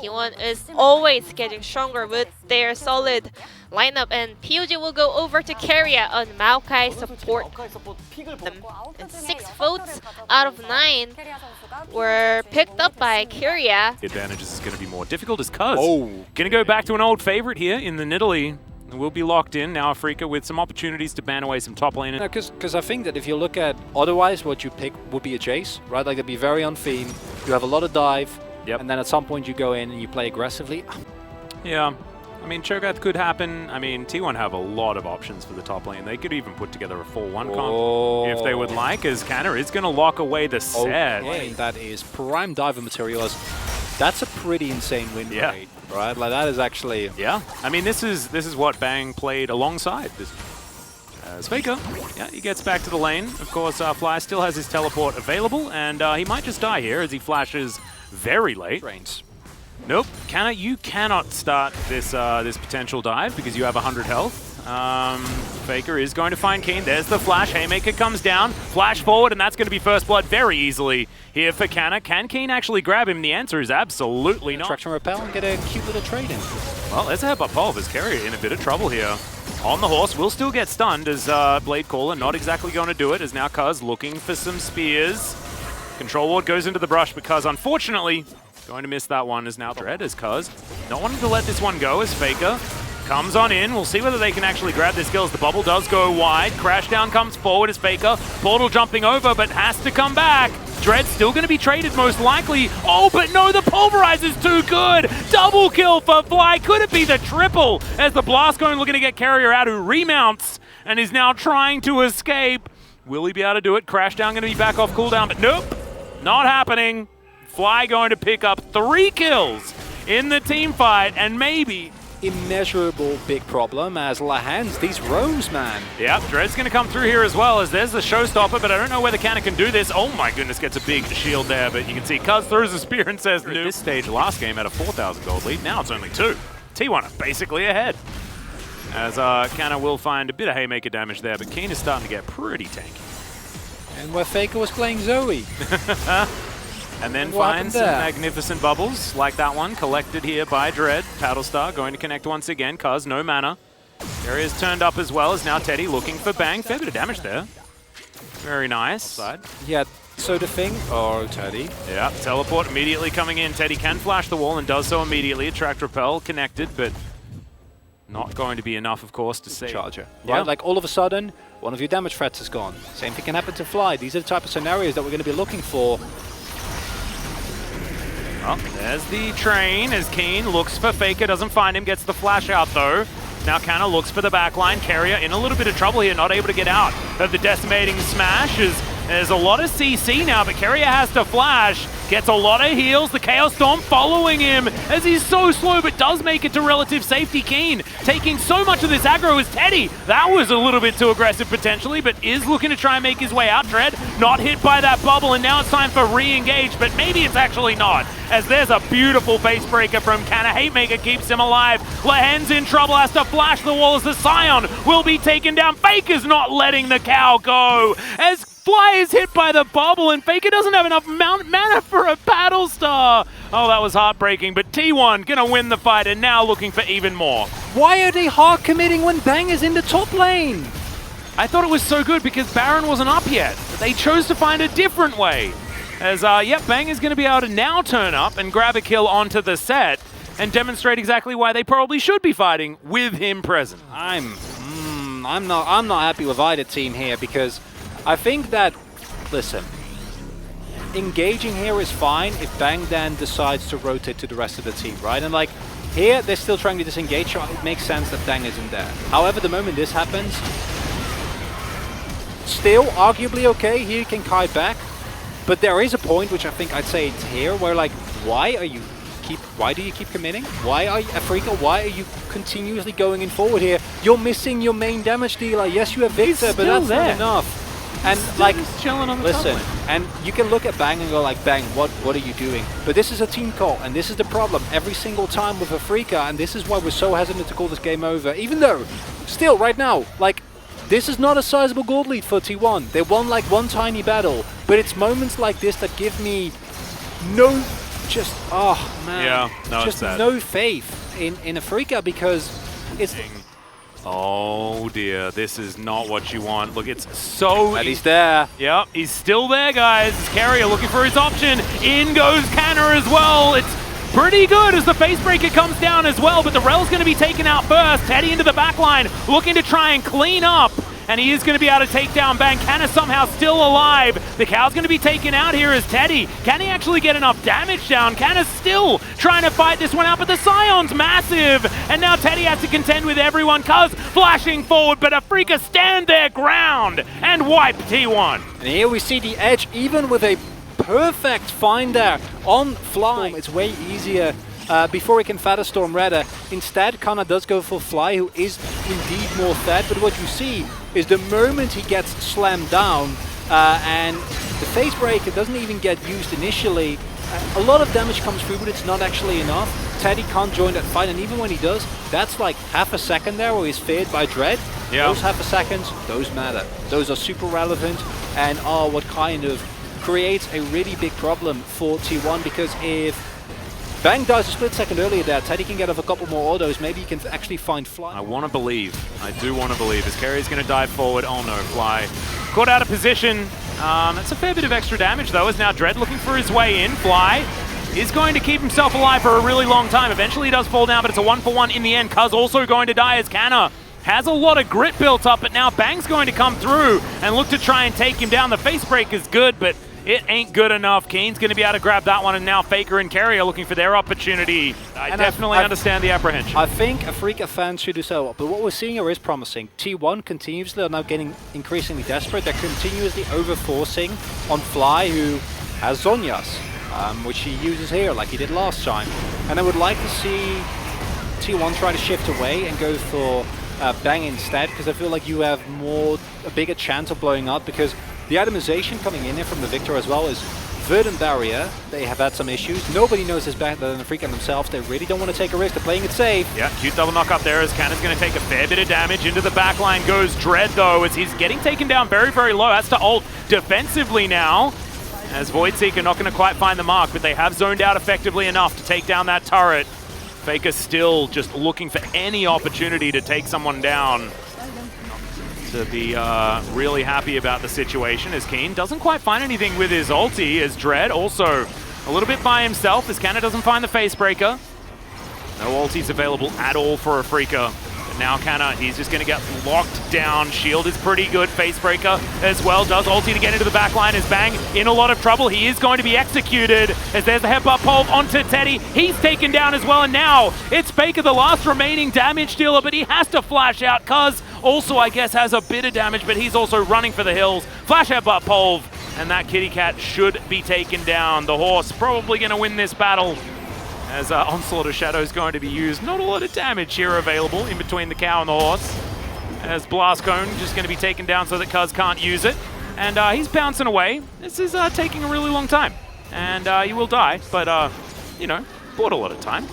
T1 is always getting stronger with their solid lineup, and POG will go over to Keria on Maokai support them. And 6 votes out of 9 were picked up by Keria. The advantages is going to be more difficult as Cuz. Going to go back to an old favorite here in the Nidalee. We'll be locked in now, Afrika, with some opportunities to ban away some top lane. Because I think that if you look at otherwise, what you pick would be a chase, right? Like, it'd be very on theme. You have a lot of dive, and then at some point you go in and you play aggressively. Yeah. I mean, Cho'Gath could happen. I mean, T1 have a lot of options for the top lane. They could even put together a 4-1 comp if they would like, as Canna is going to lock away the set. Okay, that is prime diver material. That's a pretty insane win rate, right? Like, that is actually... Yeah. I mean, this is what Bang played alongside. As Faker, he gets back to the lane. Of course, Fly still has his teleport available, and he might just die here as he flashes very late. Drains. Nope, you cannot start this this potential dive because you have 100 health. Faker is going to find Keen. There's the flash. Haymaker comes down, flash forward, and that's going to be first blood very easily here for Canna. Can Keen actually grab him? The answer is absolutely not. Traction repel and get a cute little trade in. Well, there's a headbutt Pulve as Keria in a bit of trouble here. On the horse, will still get stunned as Blade Caller not exactly going to do it, as now Cuz looking for some spears. Control Ward goes into the brush because unfortunately going to miss that one as now Dread as Cuz not wanting to let this one go as Faker comes on in. We'll see whether they can actually grab this kill as the bubble does go wide. Crashdown comes forward as Faker. Portal jumping over but has to come back. Dread still going to be traded most likely. Oh, but no, the Pulverize is too good. Double kill for Fly. Could it be the triple as the Blast going looking to get Carrier out, who remounts and is now trying to escape. Will he be able to do it? Crashdown going to be back off cooldown, but nope, not happening. Fly going to pick up 3 kills in the team fight, and maybe immeasurable big problem as Lahans, these roams, man. Yep, Dread's going to come through here as well, as there's the showstopper, but I don't know whether Canna can do this. Oh my goodness, gets a big shield there, but you can see Cuz throws a spear and says, no. At this stage, last game had a 4,000 gold lead, now it's only 2. T1 are basically ahead. As Canna will find a bit of Haymaker damage there, but Keen is starting to get pretty tanky. And where Faker was playing Zoe. And then finds some magnificent bubbles, like that one, collected here by Dread. Paddlestar going to connect once again, Cuz no mana. Area's turned up as well, as now Teddy looking for Bang. Fair bit of damage there. Very nice. Yeah, so the thing... Oh, Teddy. Yeah, teleport immediately coming in. Teddy can flash the wall and does so immediately. Attract Repel connected, but not going to be enough, of course, to save. Charger. Yeah. Right? Like, all of a sudden, one of your damage threats is gone. Same thing can happen to Fly. These are the type of scenarios that we're going to be looking for. Well, there's the train as Keen looks for Faker, doesn't find him, gets the flash out though. Now Canna looks for the backline. Carrier in a little bit of trouble here, not able to get out of the decimating smash. There's a lot of CC now, but Carrier has to flash. Gets a lot of heals. The Chaos Storm following him as he's so slow, but does make it to relative safety. Keen taking so much of this aggro as Teddy. That was a little bit too aggressive potentially, but is looking to try and make his way out. Dread not hit by that bubble, and now it's time for re-engage, but maybe it's actually not, as there's a beautiful face breaker from Canna. Hatemaker keeps him alive. Lahen's in trouble, has to flash the wall as the Scion will be taken down. Faker's not letting the cow go as Fly is hit by the bubble, and Faker doesn't have enough mana for a Paddlestar. Oh, that was heartbreaking, but T1 gonna win the fight, and now looking for even more. Why are they hard committing when Bang is in the top lane? I thought it was so good because Baron wasn't up yet, but they chose to find a different way. As, Bang is gonna be able to now turn up and grab a kill onto the set and demonstrate exactly why they probably should be fighting with him present. I'm not happy with either team here, because I think that, listen, engaging here is fine if Bang then decides to rotate to the rest of the team, right? And like, here they're still trying to disengage, so it makes sense that Bang isn't there. However, the moment this happens, still arguably okay, here you can kite back, but there is a point, which I think I'd say it's here, where like, why do you keep committing? Why are you, Afrika, why are you continuously going in forward here? You're missing your main damage dealer. Yes, you have Victor, but that's not enough. And like, listen, and you can look at Bang and go like, Bang, what are you doing? But this is a team call, and this is the problem every single time with Afrika, and this is why we're so hesitant to call this game over. Even though, still, right now, like, this is not a sizable gold lead for T1. They won like one tiny battle, but it's moments like this that give me no just, oh man, Yeah, no, just it's sad. no faith in Afrika because it's. Oh dear, this is not what you want. Look, it's so... And he's there. Yep, he's still there, guys. Carrier looking for his option. In goes Canna as well. It's pretty good as the face breaker comes down as well, but the Rel's going to be taken out first. Teddy into the back line, looking to try and clean up. And he is going to be able to take down Bang. Canna somehow still alive. The cow's going to be taken out here as Teddy. Can he actually get enough damage down? Canna's still trying to fight this one out, but the Scion's massive. And now Teddy has to contend with everyone. Cuz flashing forward, but Afrika stand their ground and wipe T1. And here we see the edge, even with a perfect find there on Fly. It's way easier before he can Fatter Storm Redder. Instead, Kana does go for Fly, who is indeed more fed, but what you see is the moment he gets slammed down and the face breaker doesn't even get used initially, a lot of damage comes through, but it's not actually enough. Teddy can't join that fight, and even when he does, that's like half a second there where he's feared by Dread. Yeah. Those half a seconds, those matter. Those are super relevant and are what kind of creates a really big problem for T1, because if Bang dies a split second earlier there, Teddy can get off a couple more autos, maybe he can actually find Fly. I want to believe. I do want to believe. As Carrier's going to dive forward. Oh no, Fly. Caught out of position. That's a fair bit of extra damage though, as now Dread looking for his way in. Fly is going to keep himself alive for a really long time. Eventually he does fall down, but it's a 1-for-1 in the end. Cuz also going to die as Canna has a lot of grit built up, but now Bang's going to come through and look to try and take him down. The face break is good, but it ain't good enough. Keen's going to be able to grab that one, and now Faker and Carrier looking for their opportunity. I definitely understand the apprehension. I think Afrika fans should do so, but what we're seeing here is promising. T1 continuously are now getting increasingly desperate. They're continuously overforcing on Fly, who has Zhonya's, which he uses here like he did last time. And I would like to see T1 try to shift away and go for Bang instead, because I feel like you have a bigger chance of blowing up, because the itemization coming in here from the Victor as well is Verdant Barrier. They have had some issues. Nobody knows this better than Afrika themselves. They really don't want to take a risk. They're playing it safe. Yeah, cute double knock up there as Canna's going to take a fair bit of damage. Into the backline goes Dread though, as he's getting taken down very, very low. Has to ult defensively now, as Voidseeker not going to quite find the mark, but they have zoned out effectively enough to take down that turret. Faker still just looking for any opportunity to take someone down. To be really happy about the situation, as Keen doesn't quite find anything with his ulti, as Dread also a little bit by himself, as Canna doesn't find the face breaker. No ultis available at all for Afrika. But now Canna, he's just going to get locked down. Shield is pretty good. Face breaker as well. Does ulti to get into the back line as Bang in a lot of trouble. He is going to be executed as there's the headbutt pole onto Teddy. He's taken down as well, and now it's Faker, the last remaining damage dealer, but he has to flash out. Cuz also, I guess, has a bit of damage, but he's also running for the hills. Flash headbutt pole, and that kitty cat should be taken down. The horse probably going to win this battle, as Onslaught of Shadow is going to be used. Not a lot of damage here available in between the cow and the horse, as Blast Cone just going to be taken down so that Cuz can't use it. And he's bouncing away. This is taking a really long time. And he will die, but, you know, bought a lot of time.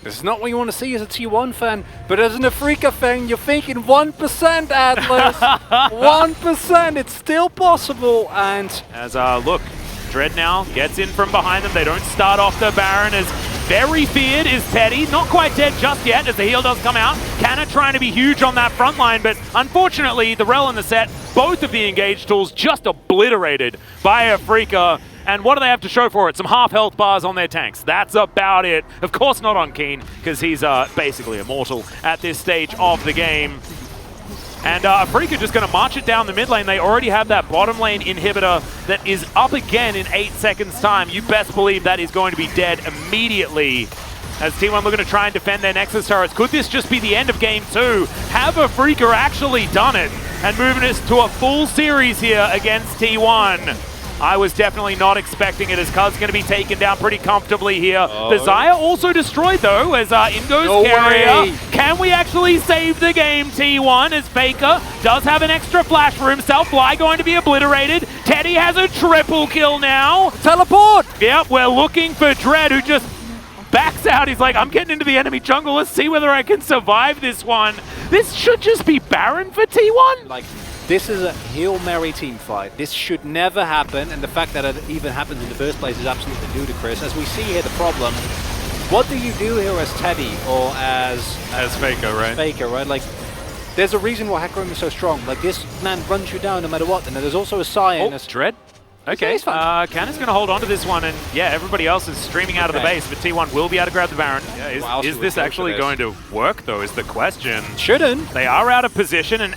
This is not what you want to see as a T1 fan, but as an Afrika fan, you're thinking 1%, Atlas. 1%, it's still possible. And as, look, Dread now gets in from behind them. They don't start off the Baron, as very feared is Teddy. Not quite dead just yet, as the heal does come out. Canna trying to be huge on that front line, but unfortunately, the Rel and the set, both of the engage tools just obliterated by Afrika. And what do they have to show for it? Some half health bars on their tanks. That's about it. Of course not on Keen, because he's basically immortal at this stage of the game. And Afrika just going to march it down the mid lane. They already have that bottom lane inhibitor that is up again in 8 seconds time. You best believe that is going to be dead immediately, as T1 looking to try and defend their Nexus turrets. Could this just be the end of Game 2? Have Afrika actually done it and moving us to a full series here against T1? I was definitely not expecting it, as Cuz going to be taken down pretty comfortably here. The Xayah also destroyed though, as in goes Carrier. Can we actually save the game, T1, as Faker does have an extra flash for himself. Fly going to be obliterated. Teddy has a triple kill now. teleport! Yep, we're looking for Dread, who just backs out. He's like, I'm getting into the enemy jungle. Let's see whether I can survive this one. This should just be Baron for T1. Like, This is a Hail Mary team fight. This should never happen, and the fact that it even happens in the first place is absolutely ludicrous. As we see here, the problem, what do you do here as Teddy or as Faker, right? Faker, right? Like, there's a reason why Hecarim is so strong. Like, this man runs you down no matter what, and then there's also a Cyan. Oh, Dread. Okay, Cannon's going to hold on to this one, and yeah, everybody else is streaming out of the base, but T1 will be able to grab the Baron. Yeah, is this actually going to work, though, is the question. Shouldn't. They are out of position, and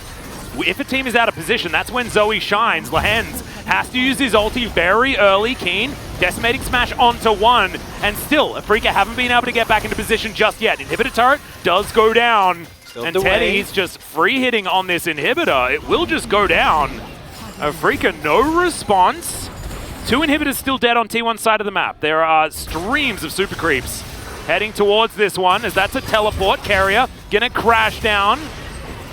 if a team is out of position, that's when Zoe shines. Lehens has to use his ulti very early. Keen, decimating smash onto one, and still, Afrika haven't been able to get back into position just yet. Inhibitor turret does go down, and Teddy's just free hitting on this inhibitor. It will just go down. Afrika, no response. 2 inhibitors still dead on T1's side of the map. There are streams of super creeps heading towards this one, as that's a teleport. Carrier gonna crash down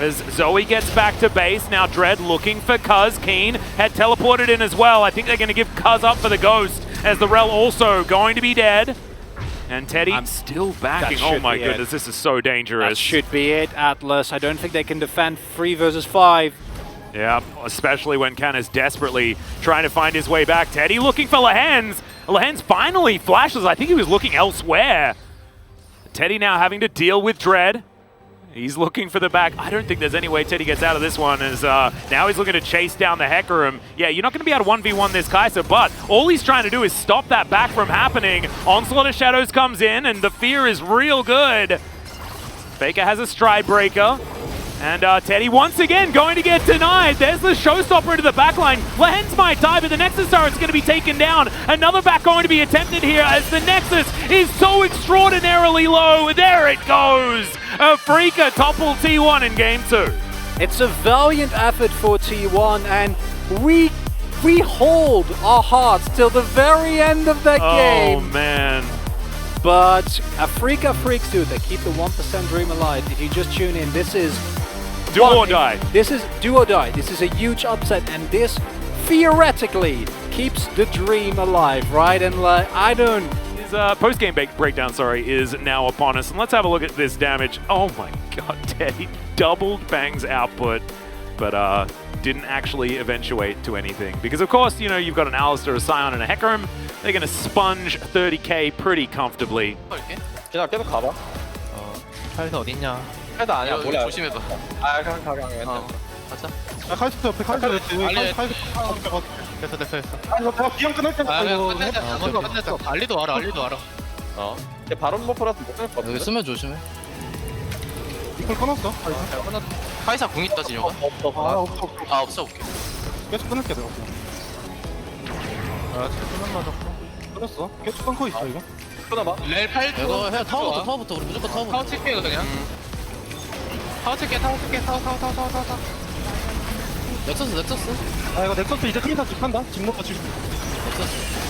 as Zoe gets back to base. Now Dread looking for Cuz. Keen had teleported in as well. I think they're gonna give Cuz up for the Ghost, as the Rel also going to be dead. And Teddy still backing. Oh my goodness, this is so dangerous. That should be it, Atlas. I don't think they can defend 3 versus 5. Yeah, especially when Can is desperately trying to find his way back. Teddy looking for Lehens. Lehens finally flashes. I think he was looking elsewhere. Teddy now having to deal with Dread. He's looking for the back. I don't think there's any way Teddy gets out of this one, as now he's looking to chase down the Hecarim. Yeah, you're not going to be able to 1v1 this Kai'Sa, but all he's trying to do is stop that back from happening. Onslaught of Shadows comes in, and the fear is real good. Faker has a stride breaker. And Teddy once again going to get denied. There's the showstopper into the backline. Lehens might die, but the Nexus turret's going to be taken down. Another back going to be attempted here, as the Nexus is so extraordinarily low. There it goes. Afrika topple T1 in Game 2. It's a valiant effort for T1, and we hold our hearts till the very end of the game. Oh, man. But Afrika freaks, dude. They keep the 1% dream alive. If you just tune in, this is do or die. This is do or die. This is a huge upset, and this theoretically keeps the dream alive, right? And like, I don't. His post-game breakdown, is now upon us, and let's have a look at this damage. Oh my God, Teddy doubled Bang's output, but didn't actually eventuate to anything. Because of course, you know, you've got an Alistar, a Scion, and a Hecarim. They're going to sponge 30k pretty comfortably. 진아 계속 가봐. 카이사 어딨냐? 카이사 아니야. 여기 몰라. 조심해봐. 가. 가자. 카이스트 옆에 카이스트 알리. 됐어. 내가 비영 끊을 때. 끝냈다. 알리도 와라. 걔 바론 버프라서 못 끊을 것 같은데. 여기 쓰면 조심해. 이걸 끊었어. 카이사 궁 있다 진영아. 없어. 없어. 오케이. 계속 끊을게 내가. 수면 맞았고. 끊었어. 계속 끊고 있어 이거. 끊어봐. 렐 8. 이거 해 타워부터 우리 무조건 타워부터. 타워 칠게 그냥. 타워 칠게. 타워. 넥서스. 아 이거 넥서스 이제 크리사 집한다. 직목과 집. 넥서스.